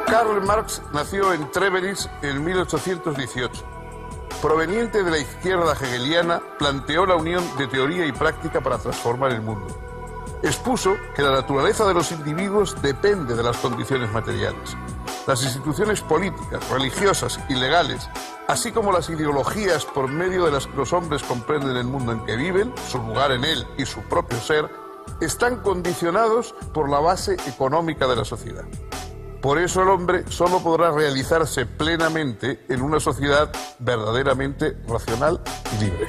Karl Marx nació en Treveris en 1818. Proveniente de la izquierda hegeliana, planteó la unión de teoría y práctica para transformar el mundo. Expuso que la naturaleza de los individuos depende de las condiciones materiales. Las instituciones políticas, religiosas y legales, así como las ideologías por medio de las que los hombres comprenden el mundo en que viven, su lugar en él y su propio ser, están condicionados por la base económica de la sociedad. Por eso el hombre solo podrá realizarse plenamente en una sociedad verdaderamente racional y libre.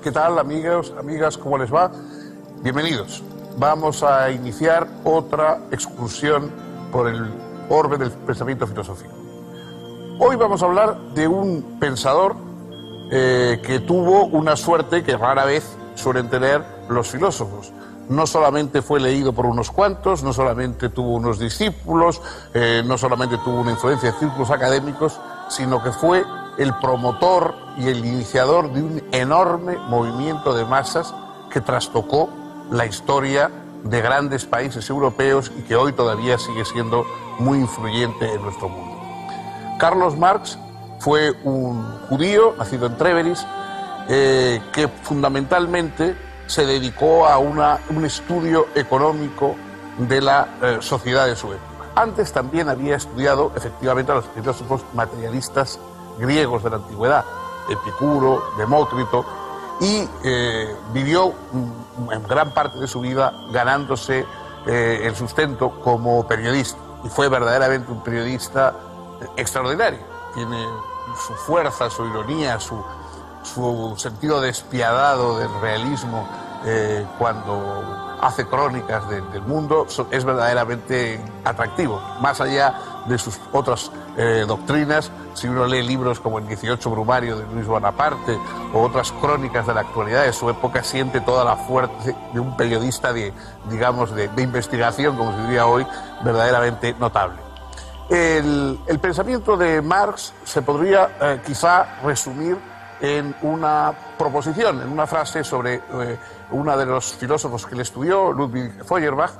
¿Qué tal, amigos, amigas? ¿Cómo les va? Bienvenidos. Vamos a iniciar otra excursión por el orbe del pensamiento filosófico. Hoy vamos a hablar de un pensador que tuvo una suerte que rara vez suelen tener los filósofos. No solamente fue leído por unos cuantos, no solamente tuvo unos discípulos, no solamente tuvo una influencia de círculos académicos, sino que fue el promotor y el iniciador de un enorme movimiento de masas que trastocó la historia de grandes países europeos y que hoy todavía sigue siendo muy influyente en nuestro mundo. Carlos Marx fue un judío nacido en Treveris que fundamentalmente se dedicó a un estudio económico de la sociedad de su época. Antes también había estudiado efectivamente a los filósofos materialistas griegos de la antigüedad, Epicuro, Demócrito, y vivió en gran parte de su vida ganándose el sustento como periodista, y fue verdaderamente un periodista extraordinario. Tiene su fuerza, su ironía, su sentido despiadado del realismo cuando hace crónicas del mundo, es verdaderamente atractivo. Más allá de sus otras doctrinas, si uno lee libros como El 18 Brumario de Luis Bonaparte o otras crónicas de la actualidad de su época, siente toda la fuerza de un periodista de investigación, como se diría hoy, verdaderamente notable. El pensamiento de Marx se podría quizá resumir en una proposición, en una frase sobre uno de los filósofos que le estudió, Ludwig Feuerbach.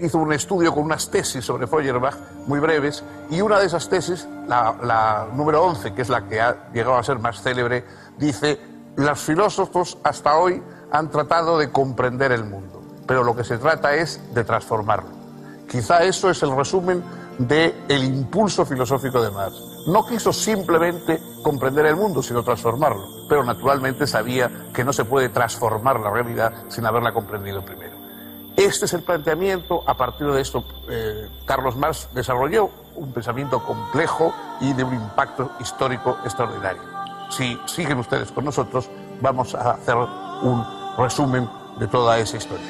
Hizo un estudio con unas tesis sobre Feuerbach muy breves, y una de esas tesis, la número 11, que es la que ha llegado a ser más célebre, dice: los filósofos hasta hoy han tratado de comprender el mundo, pero lo que se trata es de transformarlo. Quizá eso es el resumen del impulso filosófico de Marx. No quiso simplemente comprender el mundo, sino transformarlo, pero naturalmente sabía que no se puede transformar la realidad sin haberla comprendido primero. Este es el planteamiento. A partir de esto, Carlos Marx desarrolló un pensamiento complejo y de un impacto histórico extraordinario. Si siguen ustedes con nosotros, vamos a hacer un resumen de toda esa historia.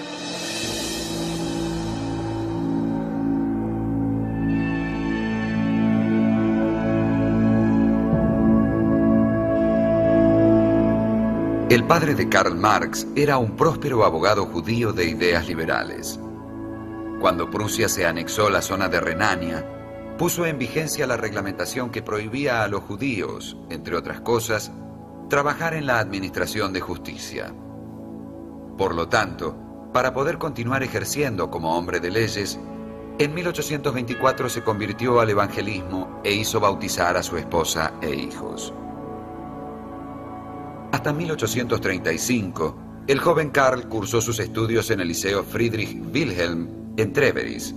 El padre de Karl Marx era un próspero abogado judío de ideas liberales. Cuando Prusia se anexó la zona de Renania, puso en vigencia la reglamentación que prohibía a los judíos, entre otras cosas, trabajar en la administración de justicia. Por lo tanto, para poder continuar ejerciendo como hombre de leyes, en 1824 se convirtió al evangelismo e hizo bautizar a su esposa e hijos. Hasta 1835, el joven Karl cursó sus estudios en el Liceo Friedrich Wilhelm en Treveris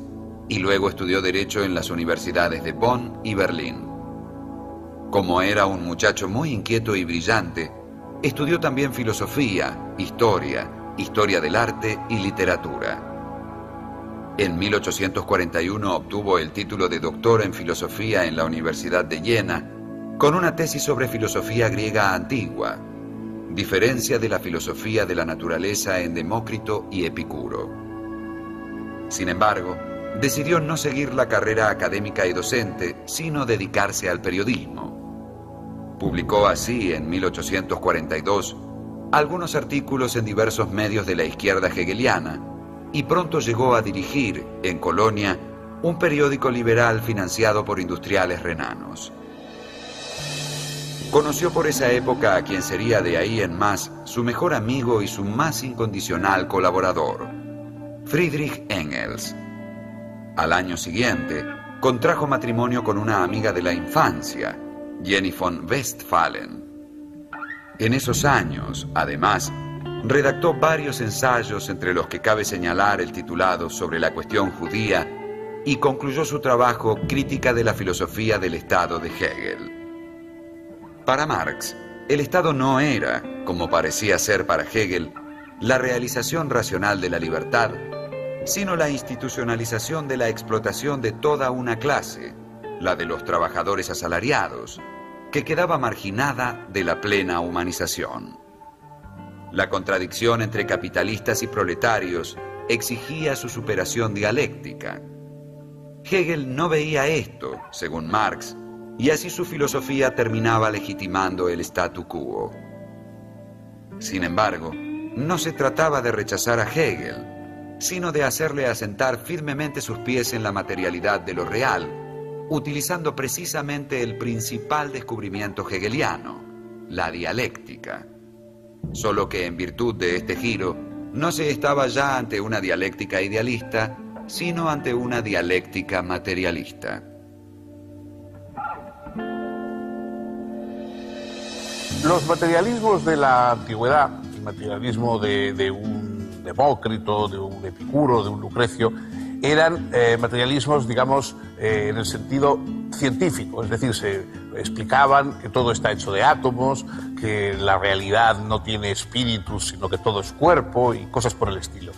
y luego estudió Derecho en las universidades de Bonn y Berlín. Como era un muchacho muy inquieto y brillante, estudió también filosofía, historia del arte y literatura. En 1841 obtuvo el título de doctor en filosofía en la Universidad de Jena, con una tesis sobre filosofía griega antigua, diferencia de la filosofía de la naturaleza en Demócrito y Epicuro. Sin embargo, decidió no seguir la carrera académica y docente, sino dedicarse al periodismo. Publicó así, en 1842, algunos artículos en diversos medios de la izquierda hegeliana, y pronto llegó a dirigir, en Colonia, un periódico liberal financiado por industriales renanos. Conoció por esa época a quien sería de ahí en más su mejor amigo y su más incondicional colaborador, Friedrich Engels. Al año siguiente, contrajo matrimonio con una amiga de la infancia, Jenny von Westphalen. En esos años, además, redactó varios ensayos entre los que cabe señalar el titulado Sobre la cuestión judía y concluyó su trabajo Crítica de la filosofía del Estado de Hegel. Para Marx, el Estado no era, como parecía ser para Hegel, la realización racional de la libertad, sino la institucionalización de la explotación de toda una clase, la de los trabajadores asalariados, que quedaba marginada de la plena humanización. La contradicción entre capitalistas y proletarios exigía su superación dialéctica. Hegel no veía esto, según Marx, y así su filosofía terminaba legitimando el statu quo. Sin embargo, no se trataba de rechazar a Hegel, sino de hacerle asentar firmemente sus pies en la materialidad de lo real, utilizando precisamente el principal descubrimiento hegeliano, la dialéctica. Solo que en virtud de este giro, no se estaba ya ante una dialéctica idealista, sino ante una dialéctica materialista. Los materialismos de la antigüedad, el materialismo de un Demócrito, de un Epicuro, de un Lucrecio, eran materialismos, digamos, en el sentido científico, es decir, se explicaban que todo está hecho de átomos, que la realidad no tiene espíritu, sino que todo es cuerpo y cosas por el estilo.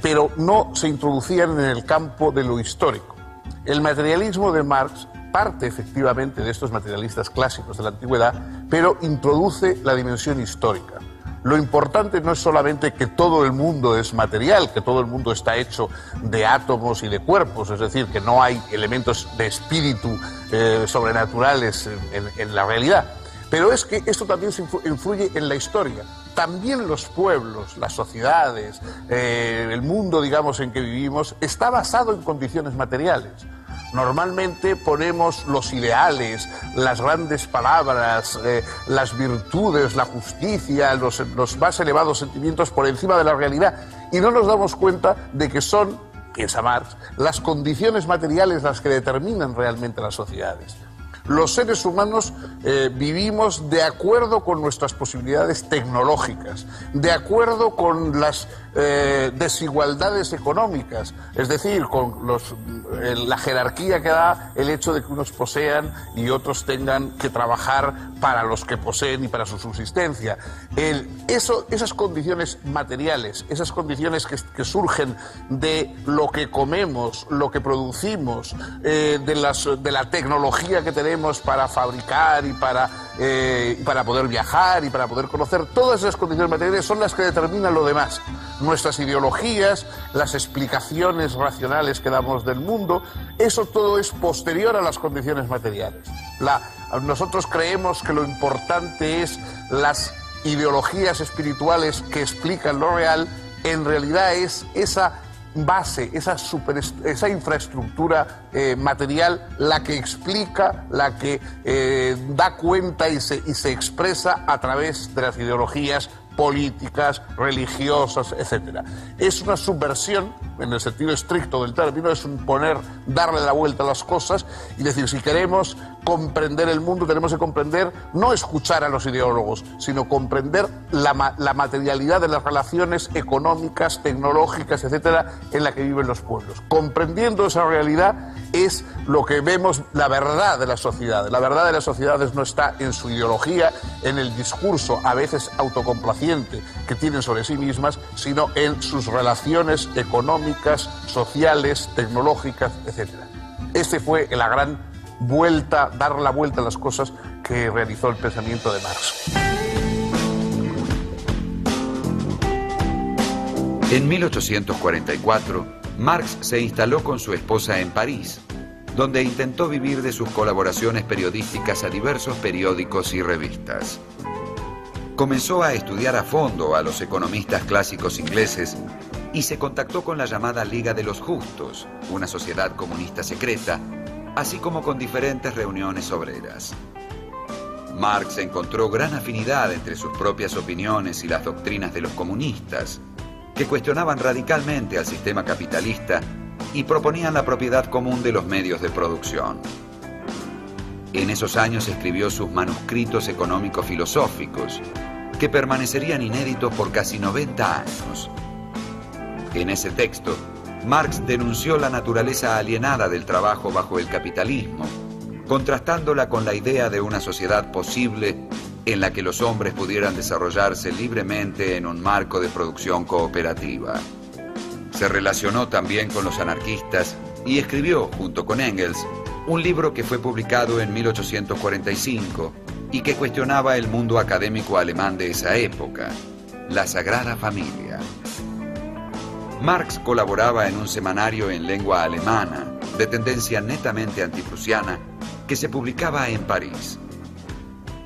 Pero no se introducían en el campo de lo histórico. El materialismo de Marx parte efectivamente de estos materialistas clásicos de la antigüedad, pero introduce la dimensión histórica. Lo importante no es solamente que todo el mundo es material, que todo el mundo está hecho de átomos y de cuerpos, es decir, que no hay elementos de espíritu sobrenaturales en la realidad, pero es que esto también influye en la historia. También los pueblos, las sociedades, el mundo, digamos, en que vivimos, está basado en condiciones materiales. Normalmente ponemos los ideales, las grandes palabras, las virtudes, la justicia, los más elevados sentimientos por encima de la realidad y no nos damos cuenta de que son, piensa Marx, las condiciones materiales las que determinan realmente las sociedades. Los seres humanos vivimos de acuerdo con nuestras posibilidades tecnológicas, de acuerdo con las desigualdades económicas, es decir, con la jerarquía que da el hecho de que unos posean y otros tengan que trabajar para los que poseen y para su subsistencia. Esas condiciones materiales, esas condiciones que surgen de lo que comemos, lo que producimos, de la tecnología que tenemos para fabricar y para poder viajar y para poder conocer, todas esas condiciones materiales son las que determinan lo demás. Nuestras ideologías, las explicaciones racionales que damos del mundo, eso todo es posterior a las condiciones materiales. Nosotros creemos que lo importante es las ideologías espirituales que explican lo real, en realidad es esa base, esa infraestructura material la que explica, la que da cuenta y se expresa a través de las ideologías políticas, religiosas, etc. Es una subversión, en el sentido estricto del término, es darle la vuelta a las cosas y decir, si queremos comprender el mundo, tenemos que comprender, no escuchar a los ideólogos, sino comprender la materialidad de las relaciones económicas, tecnológicas, etcétera, en la que viven los pueblos. Comprendiendo esa realidad es lo que vemos, la verdad de la sociedad. La verdad de las sociedades no está en su ideología, en el discurso, a veces autocomplaciente, que tienen sobre sí mismas, sino en sus relaciones económicas, sociales, tecnológicas, etc. Este fue la gran vuelta, dar la vuelta a las cosas que realizó el pensamiento de Marx. En 1844, Marx se instaló con su esposa en París, donde intentó vivir de sus colaboraciones periodísticas a diversos periódicos y revistas. Comenzó a estudiar a fondo a los economistas clásicos ingleses y se contactó con la llamada Liga de los Justos, una sociedad comunista secreta, así como con diferentes reuniones obreras. Marx encontró gran afinidad entre sus propias opiniones y las doctrinas de los comunistas, que cuestionaban radicalmente al sistema capitalista y proponían la propiedad común de los medios de producción. En esos años escribió sus manuscritos económico-filosóficos, que permanecerían inéditos por casi 90 años. En ese texto, Marx denunció la naturaleza alienada del trabajo bajo el capitalismo, contrastándola con la idea de una sociedad posible en la que los hombres pudieran desarrollarse libremente en un marco de producción cooperativa. Se relacionó también con los anarquistas y escribió, junto con Engels, un libro que fue publicado en 1845 y que cuestionaba el mundo académico alemán de esa época, La Sagrada Familia. Marx colaboraba en un semanario en lengua alemana, de tendencia netamente antiprusiana, que se publicaba en París.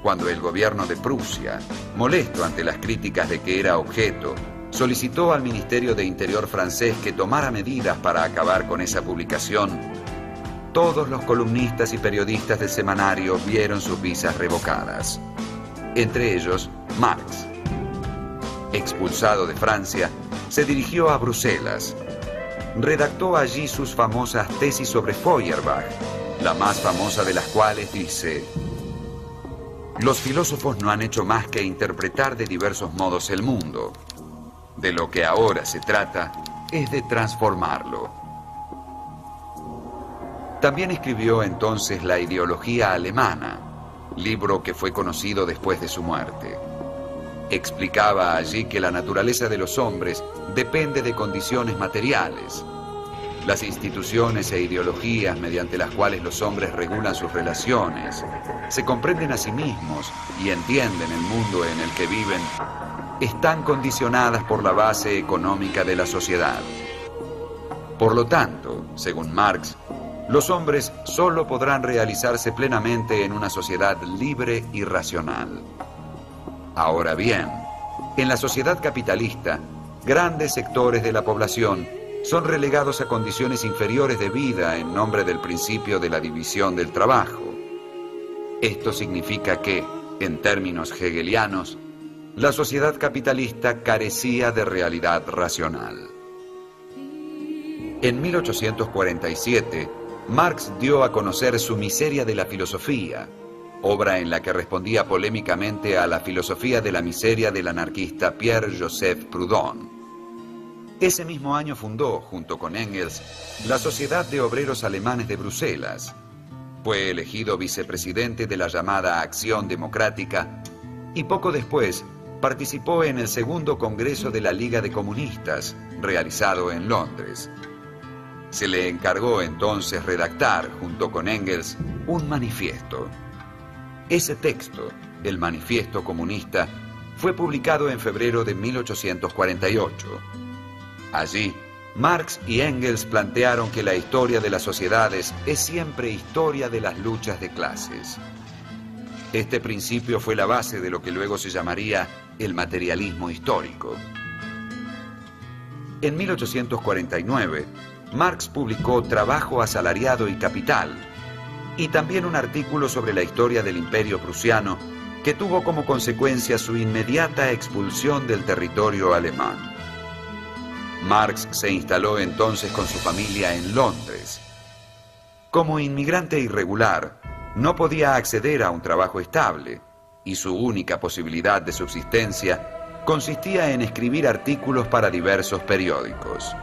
Cuando el gobierno de Prusia, molesto ante las críticas de que era objeto, solicitó al Ministerio de Interior francés que tomara medidas para acabar con esa publicación, todos los columnistas y periodistas del semanario vieron sus visas revocadas. Entre ellos, Marx. Expulsado de Francia, se dirigió a Bruselas. Redactó allí sus famosas tesis sobre Feuerbach, la más famosa de las cuales dice: los filósofos no han hecho más que interpretar de diversos modos el mundo. De lo que ahora se trata es de transformarlo. También escribió entonces La ideología alemana, libro que fue conocido después de su muerte. Explicaba allí que la naturaleza de los hombres depende de condiciones materiales. Las instituciones e ideologías mediante las cuales los hombres regulan sus relaciones, se comprenden a sí mismos y entienden el mundo en el que viven, están condicionadas por la base económica de la sociedad. Por lo tanto, según Marx, los hombres solo podrán realizarse plenamente en una sociedad libre y racional. Ahora bien, en la sociedad capitalista, grandes sectores de la población son relegados a condiciones inferiores de vida en nombre del principio de la división del trabajo. Esto significa que, en términos hegelianos, la sociedad capitalista carecía de realidad racional. En 1847, Marx dio a conocer su Miseria de la filosofía, obra en la que respondía polémicamente a la filosofía de la miseria del anarquista Pierre-Joseph Proudhon. Ese mismo año fundó, junto con Engels, la Sociedad de Obreros Alemanes de Bruselas. Fue elegido vicepresidente de la llamada Acción Democrática y poco después participó en el segundo Congreso de la Liga de Comunistas, realizado en Londres. Se le encargó entonces redactar, junto con Engels, un manifiesto. Ese texto, el Manifiesto Comunista, fue publicado en febrero de 1848. Allí, Marx y Engels plantearon que la historia de las sociedades es siempre historia de las luchas de clases. Este principio fue la base de lo que luego se llamaría el materialismo histórico. En 1849, Marx publicó Trabajo asalariado y capital, y también un artículo sobre la historia del Imperio prusiano, que tuvo como consecuencia su inmediata expulsión del territorio alemán. Marx se instaló entonces con su familia en Londres. Como inmigrante irregular, no podía acceder a un trabajo estable, y su única posibilidad de subsistencia consistía en escribir artículos para diversos periódicos.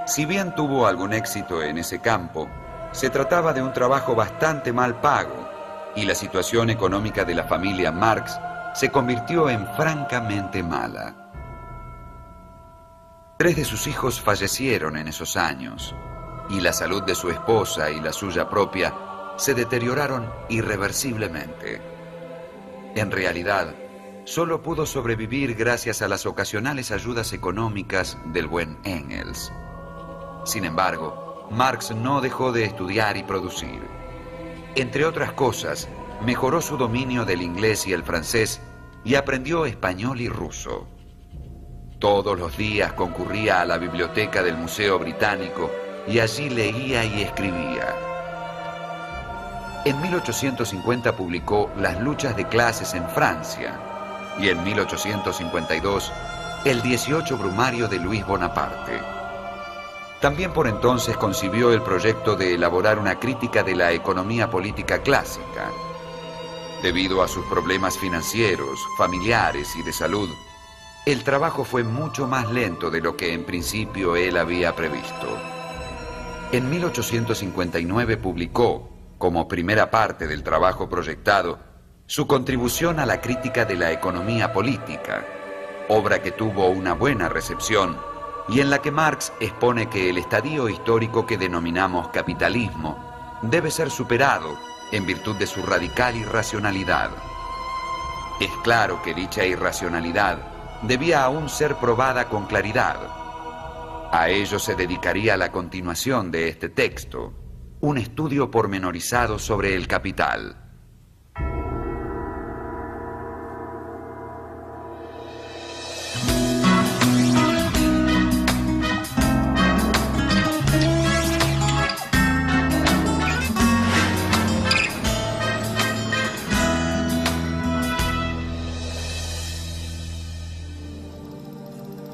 Si bien tuvo algún éxito en ese campo, se trataba de un trabajo bastante mal pago, y la situación económica de la familia Marx se convirtió en francamente mala. 3 de sus hijos fallecieron en esos años, y la salud de su esposa y la suya propia se deterioraron irreversiblemente. En realidad, solo pudo sobrevivir gracias a las ocasionales ayudas económicas del buen Engels. Sin embargo, Marx no dejó de estudiar y producir. Entre otras cosas, mejoró su dominio del inglés y el francés y aprendió español y ruso. Todos los días concurría a la biblioteca del Museo Británico y allí leía y escribía. En 1850 publicó Las luchas de clases en Francia y en 1852 El 18 Brumario de Luis Bonaparte. También por entonces concibió el proyecto de elaborar una crítica de la economía política clásica. Debido a sus problemas financieros, familiares y de salud, el trabajo fue mucho más lento de lo que en principio él había previsto. En 1859 publicó, como primera parte del trabajo proyectado, su contribución a la crítica de la economía política, obra que tuvo una buena recepción y en la que Marx expone que el estadio histórico que denominamos capitalismo debe ser superado en virtud de su radical irracionalidad. Es claro que dicha irracionalidad debía aún ser probada con claridad. A ello se dedicaría la continuación de este texto, un estudio pormenorizado sobre el capital.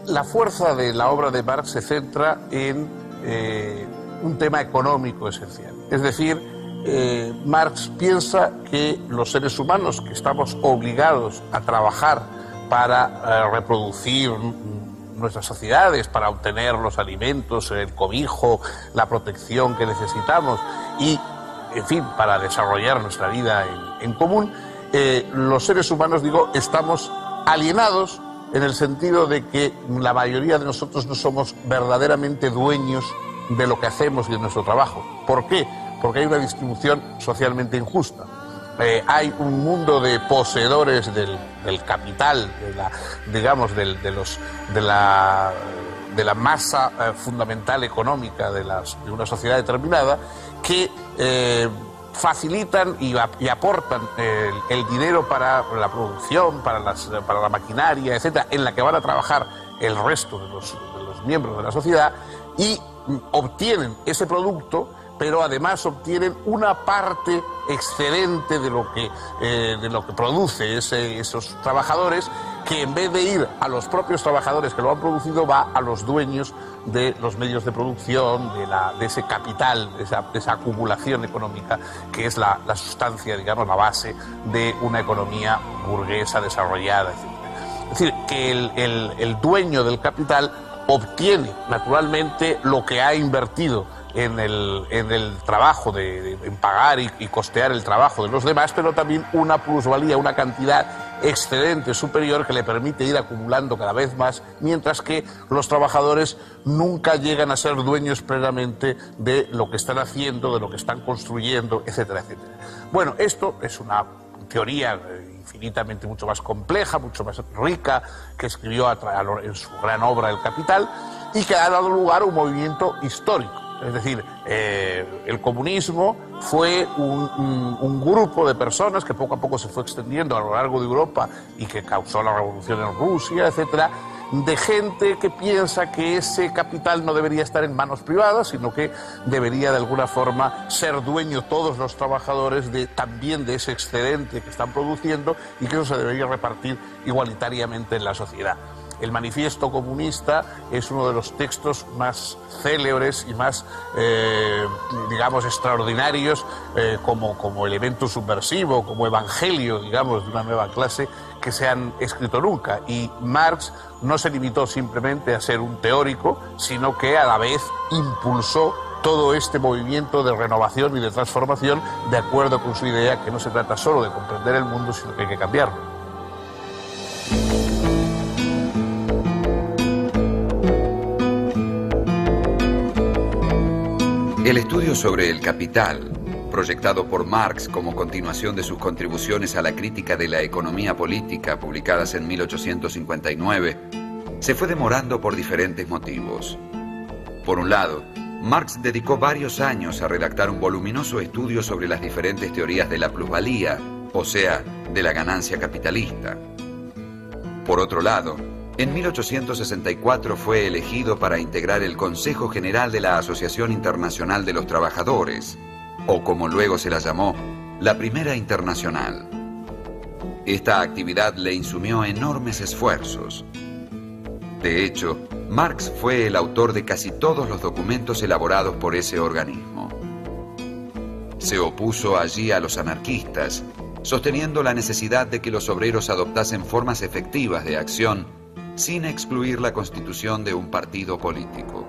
La fuerza de la obra de Marx se centra en un tema económico esencial. Es decir, Marx piensa que los seres humanos que estamos obligados a trabajar para reproducir nuestras sociedades, para obtener los alimentos, el cobijo, la protección que necesitamos y, en fin, para desarrollar nuestra vida en común, los seres humanos, estamos alienados en el sentido de que la mayoría de nosotros no somos verdaderamente dueños de lo que hacemos y de nuestro trabajo. ¿Por qué? Porque hay una distribución socialmente injusta. Hay un mundo de poseedores del capital, de la masa fundamental económica de una sociedad determinada, que facilitan y aportan el dinero para la producción, para la maquinaria, etcétera, en la que van a trabajar el resto de los miembros de la sociedad, y obtienen ese producto, pero además obtienen una parte excedente de lo que produce esos trabajadores, que en vez de ir a los propios trabajadores que lo han producido, va a los dueños de los medios de producción, de ese capital, de esa acumulación económica, que es la sustancia, la base de una economía burguesa desarrollada, etc. Es decir, que el dueño del capital obtiene naturalmente lo que ha invertido en el trabajo, en pagar y costear el trabajo de los demás, pero también una plusvalía, una cantidad excedente superior que le permite ir acumulando cada vez más, mientras que los trabajadores nunca llegan a ser dueños plenamente de lo que están haciendo, de lo que están construyendo, etcétera, etcétera. Bueno, esto es una teoría infinitamente mucho más compleja, mucho más rica, que escribió en su gran obra El Capital, y que ha dado lugar a un movimiento histórico. Es decir, el comunismo fue un grupo de personas que poco a poco se fue extendiendo a lo largo de Europa y que causó la revolución en Rusia, etcétera, de gente que piensa que ese capital no debería estar en manos privadas, sino que debería de alguna forma ser dueño todos los trabajadores también de ese excedente que están produciendo, y que eso se debería repartir igualitariamente en la sociedad. El Manifiesto Comunista es uno de los textos más célebres y más, extraordinarios como elemento subversivo, como evangelio, de una nueva clase, que se han escrito nunca. Y Marx no se limitó simplemente a ser un teórico, sino que a la vez impulsó todo este movimiento de renovación y de transformación, de acuerdo con su idea que no se trata solo de comprender el mundo, sino que hay que cambiarlo. El estudio sobre el capital, proyectado por Marx como continuación de sus contribuciones a la crítica de la economía política publicadas en 1859, se fue demorando por diferentes motivos. Por un lado, Marx dedicó varios años a redactar un voluminoso estudio sobre las diferentes teorías de la plusvalía, o sea, de la ganancia capitalista. Por otro lado, En 1864 fue elegido para integrar el Consejo General de la Asociación Internacional de los Trabajadores, o como luego se la llamó, la Primera Internacional. Esta actividad le insumió enormes esfuerzos. De hecho, Marx fue el autor de casi todos los documentos elaborados por ese organismo. Se opuso allí a los anarquistas, sosteniendo la necesidad de que los obreros adoptasen formas efectivas de acción sin excluir la constitución de un partido político.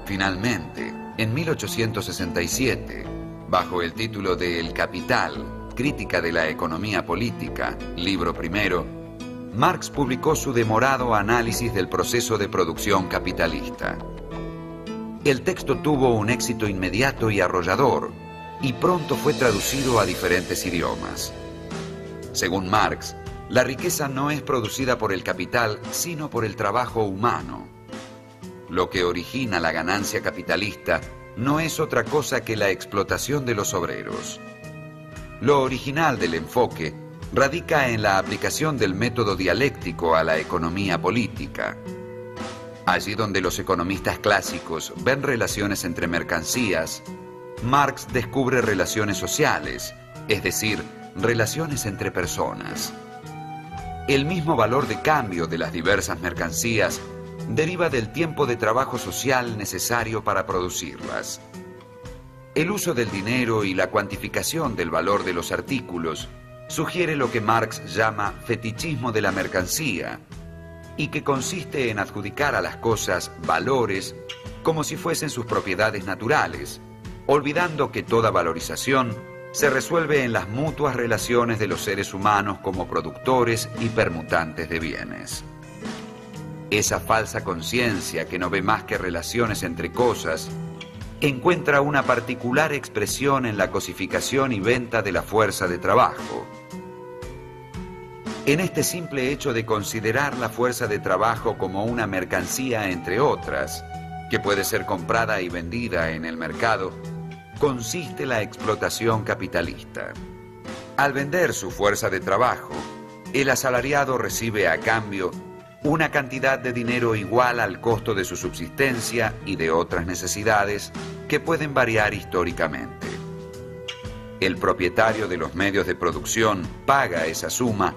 Finalmente, en 1867, bajo el título de El Capital, Crítica de la Economía Política, libro primero, Marx publicó su demorado análisis del proceso de producción capitalista. El texto tuvo un éxito inmediato y arrollador, y pronto fue traducido a diferentes idiomas. Según Marx, la riqueza no es producida por el capital, sino por el trabajo humano. Lo que origina la ganancia capitalista no es otra cosa que la explotación de los obreros. Lo original del enfoque radica en la aplicación del método dialéctico a la economía política. Allí donde los economistas clásicos ven relaciones entre mercancías, Marx descubre relaciones sociales, es decir, relaciones entre personas. El mismo valor de cambio de las diversas mercancías deriva del tiempo de trabajo social necesario para producirlas. El uso del dinero y la cuantificación del valor de los artículos sugiere lo que Marx llama fetichismo de la mercancía, y que consiste en adjudicar a las cosas valores como si fuesen sus propiedades naturales, olvidando que toda valorización se resuelve en las mutuas relaciones de los seres humanos como productores y permutantes de bienes. Esa falsa conciencia que no ve más que relaciones entre cosas encuentra una particular expresión en la cosificación y venta de la fuerza de trabajo. En este simple hecho de considerar la fuerza de trabajo como una mercancía entre otras, que puede ser comprada y vendida en el mercado, consiste la explotación capitalista. Al vender su fuerza de trabajo, el asalariado recibe a cambio una cantidad de dinero igual al costo de su subsistencia y de otras necesidades que pueden variar históricamente. El propietario de los medios de producción paga esa suma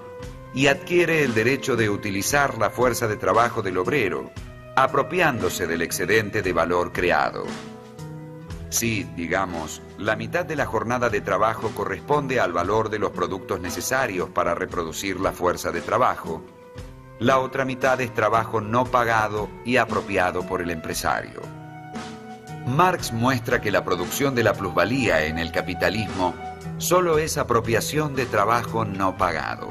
y adquiere el derecho de utilizar la fuerza de trabajo del obrero, apropiándose del excedente de valor creado. Si, digamos, la mitad de la jornada de trabajo corresponde al valor de los productos necesarios para reproducir la fuerza de trabajo, la otra mitad es trabajo no pagado y apropiado por el empresario. Marx muestra que la producción de la plusvalía en el capitalismo solo es apropiación de trabajo no pagado.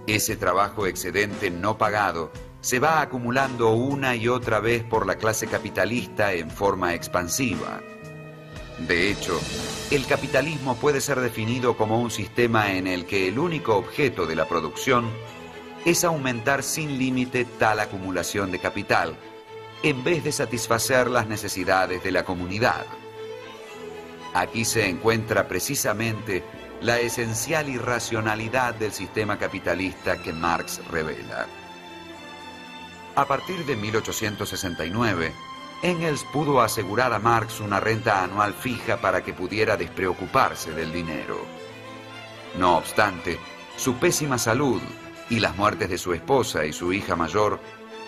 Ese trabajo excedente no pagado se va acumulando una y otra vez por la clase capitalista en forma expansiva. De hecho, el capitalismo puede ser definido como un sistema en el que el único objeto de la producción es aumentar sin límite tal acumulación de capital, en vez de satisfacer las necesidades de la comunidad. Aquí se encuentra precisamente la esencial irracionalidad del sistema capitalista que Marx revela. A partir de 1869, Engels pudo asegurar a Marx una renta anual fija para que pudiera despreocuparse del dinero. No obstante, su pésima salud y las muertes de su esposa y su hija mayor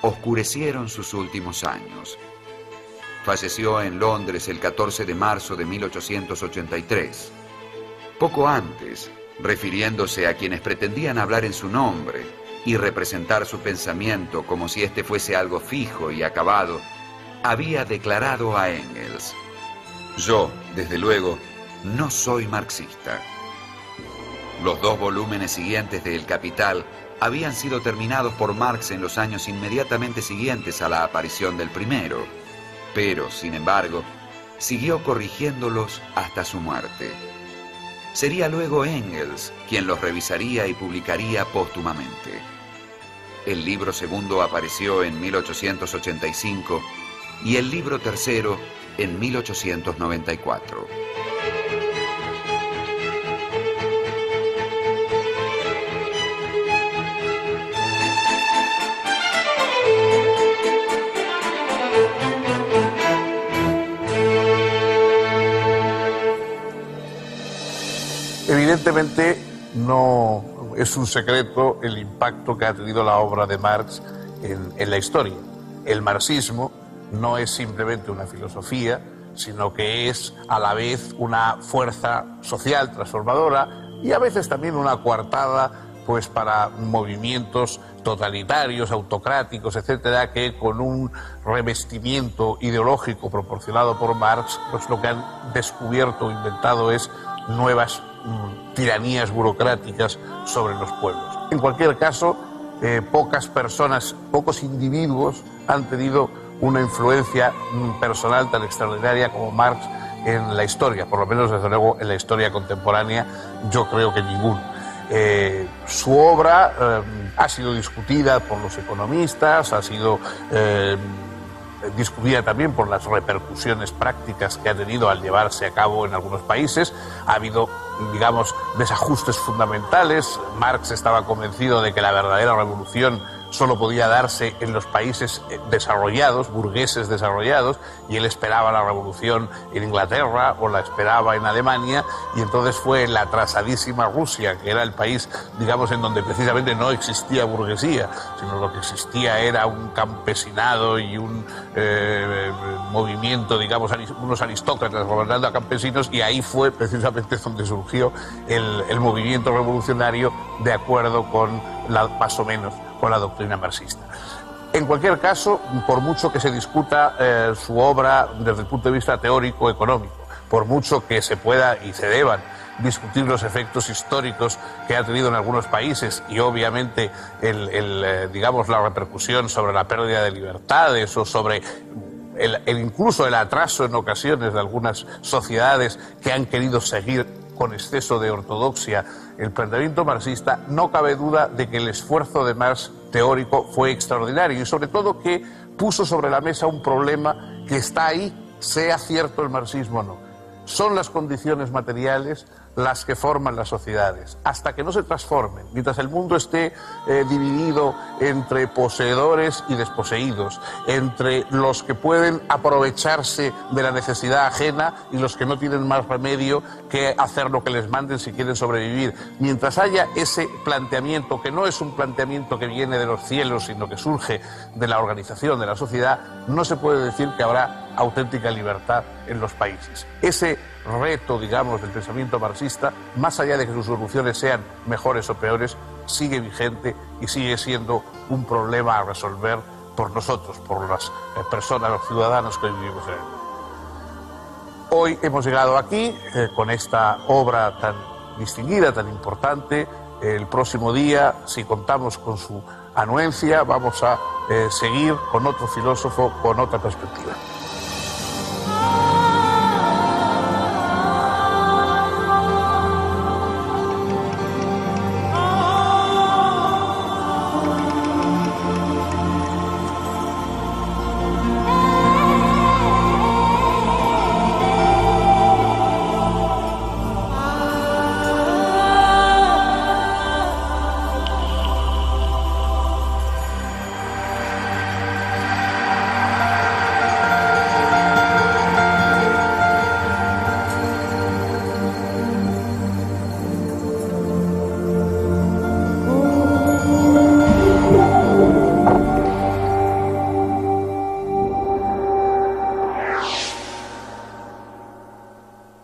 oscurecieron sus últimos años. Falleció en Londres el 14 de marzo de 1883. Poco antes, refiriéndose a quienes pretendían hablar en su nombre y representar su pensamiento como si éste fuese algo fijo y acabado, había declarado a Engels: «Yo, desde luego, no soy marxista». Los 2 volúmenes siguientes de El Capital habían sido terminados por Marx en los años inmediatamente siguientes a la aparición del primero, pero, sin embargo, siguió corrigiéndolos hasta su muerte. Sería luego Engels quien los revisaría y publicaría póstumamente. El libro segundo apareció en 1885 y el libro tercero en 1894. Evidentemente no es un secreto el impacto que ha tenido la obra de Marx en la historia. El marxismo no es simplemente una filosofía, sino que es a la vez una fuerza social transformadora y a veces también una coartada pues para movimientos totalitarios, autocráticos, etcétera, que con un revestimiento ideológico proporcionado por Marx, pues lo que han descubierto o inventado es nuevas tiranías burocráticas sobre los pueblos. En cualquier caso, pocas personas, pocos individuos han tenido una influencia personal tan extraordinaria como Marx en la historia, por lo menos desde luego en la historia contemporánea, yo creo que ninguno. Su obra ha sido discutida por los economistas, ha sido discutida también por las repercusiones prácticas que ha tenido al llevarse a cabo en algunos países. Ha habido, digamos, desajustes fundamentales. Marx estaba convencido de que la verdadera revolución solo podía darse en los países desarrollados, burgueses desarrollados, y él esperaba la revolución en Inglaterra o la esperaba en Alemania, y entonces fue en la atrasadísima Rusia, que era el país, digamos, en donde precisamente no existía burguesía, sino lo que existía era un campesinado y un movimiento, digamos, unos aristócratas gobernando a campesinos, y ahí fue precisamente donde surgió el movimiento revolucionario de acuerdo con más o menos con la doctrina marxista. En cualquier caso, por mucho que se discuta su obra desde el punto de vista teórico-económico, por mucho que se pueda y se deban discutir los efectos históricos que ha tenido en algunos países y obviamente digamos, la repercusión sobre la pérdida de libertades o sobre incluso el atraso en ocasiones de algunas sociedades que han querido seguir con exceso de ortodoxia el planteamiento marxista, no cabe duda de que el esfuerzo de Marx teórico fue extraordinario y sobre todo que puso sobre la mesa un problema que está ahí, sea cierto el marxismo o no. Son las condiciones materiales las que forman las sociedades. Hasta que no se transformen, mientras el mundo esté dividido entre poseedores y desposeídos, entre los que pueden aprovecharse de la necesidad ajena y los que no tienen más remedio que hacer lo que les manden si quieren sobrevivir. Mientras haya ese planteamiento, que no es un planteamiento que viene de los cielos, sino que surge de la organización de la sociedad, no se puede decir que habrá auténtica libertad en los países. Ese reto, digamos, del pensamiento marxista, más allá de que sus soluciones sean mejores o peores, sigue vigente y sigue siendo un problema a resolver por nosotros, por las personas, los ciudadanos que vivimos en el mundo. Hoy hemos llegado aquí con esta obra tan distinguida, tan importante. El próximo día, si contamos con su anuencia, vamos a seguir con otro filósofo, con otra perspectiva.